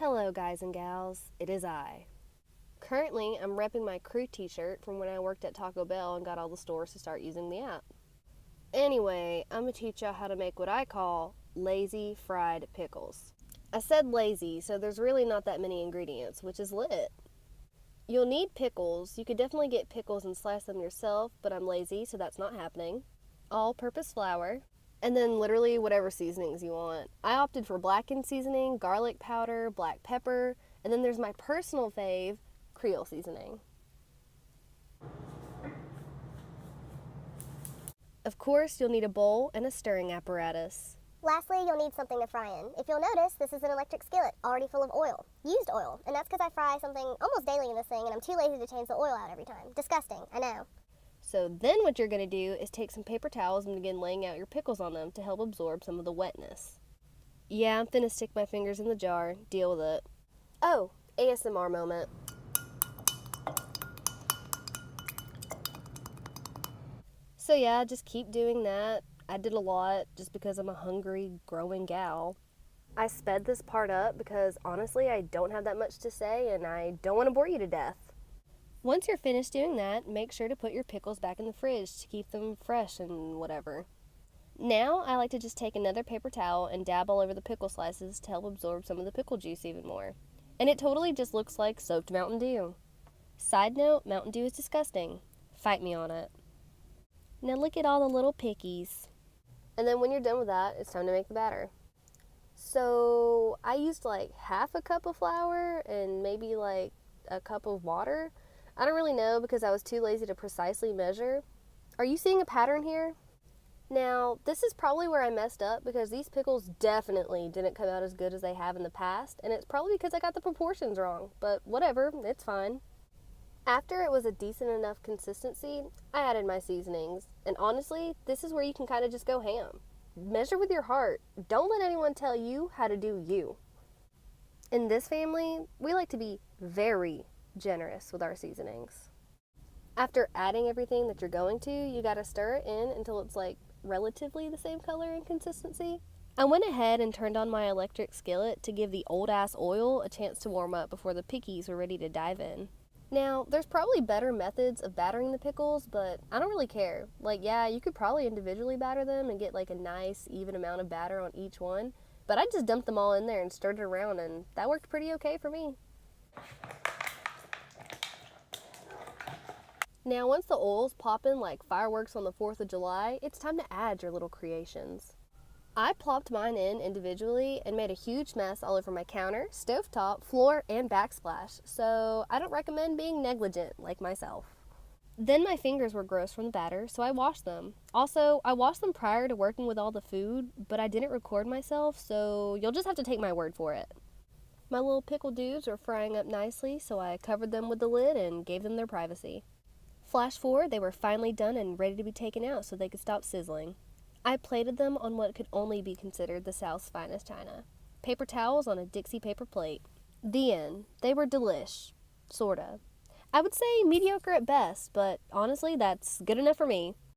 Hello guys and gals, it is I. Currently, I'm repping my crew t-shirt from when I worked at Taco Bell and got all the stores to start using the app. Anyway, I'm going to teach y'all how to make what I call lazy fried pickles. I said lazy, so there's really not that many ingredients, which is lit. You'll need pickles. You could definitely get pickles and slice them yourself, but I'm lazy, so that's not happening. All-purpose flour. And then literally whatever seasonings you want. I opted for blackened seasoning, garlic powder, black pepper, and then there's my personal fave, Creole seasoning. Of course, you'll need a bowl and a stirring apparatus. Lastly, you'll need something to fry in. If you'll notice, this is an electric skillet, already full of oil. Used oil. And that's because I fry something almost daily in this thing, and I'm too lazy to change the oil out every time. Disgusting, I know. So then what you're going to do is take some paper towels and begin laying out your pickles on them to help absorb some of the wetness. Yeah, I'm finna stick my fingers in the jar. Deal with it. Oh, ASMR moment. So yeah, just keep doing that. I did a lot just because I'm a hungry, growing gal. I sped this part up because honestly I don't have that much to say and I don't want to bore you to death. Once you're finished doing that, make sure to put your pickles back in the fridge to keep them fresh and whatever. Now, I like to just take another paper towel and dab all over the pickle slices to help absorb some of the pickle juice even more. And it totally just looks like soaked Mountain Dew. Side note, Mountain Dew is disgusting. Fight me on it. Now look at all the little pickies. And then when you're done with that, it's time to make the batter. So, I used like half a cup of flour and maybe like a cup of water. I don't really know because I was too lazy to precisely measure. Are you seeing a pattern here? Now, this is probably where I messed up because these pickles definitely didn't come out as good as they have in the past, and it's probably because I got the proportions wrong, but whatever, it's fine. After it was a decent enough consistency, I added my seasonings, and honestly, this is where you can kind of just go ham. Measure with your heart. Don't let anyone tell you how to do you. In this family, we like to be very generous with our seasonings. After adding everything that you're going to, you gotta stir it in until it's like relatively the same color and consistency. I went ahead and turned on my electric skillet to give the old ass oil a chance to warm up before the pickies were ready to dive in. Now, there's probably better methods of battering the pickles, but I don't really care. Like, yeah, you could probably individually batter them and get like a nice even amount of batter on each one, but I just dumped them all in there and stirred it around and that worked pretty okay for me. Now, once the oil's popping like fireworks on the 4th of July, it's time to add your little creations. I plopped mine in individually and made a huge mess all over my counter, stovetop, floor, and backsplash, so I don't recommend being negligent like myself. Then my fingers were gross from the batter, so I washed them. Also, I washed them prior to working with all the food, but I didn't record myself, so you'll just have to take my word for it. My little pickle dudes were frying up nicely, so I covered them with the lid and gave them their privacy. Flash forward, they were finally done and ready to be taken out so they could stop sizzling. I plated them on what could only be considered the South's finest china. Paper towels on a Dixie paper plate. The end. They were delish. Sorta. I would say mediocre at best, but honestly, that's good enough for me.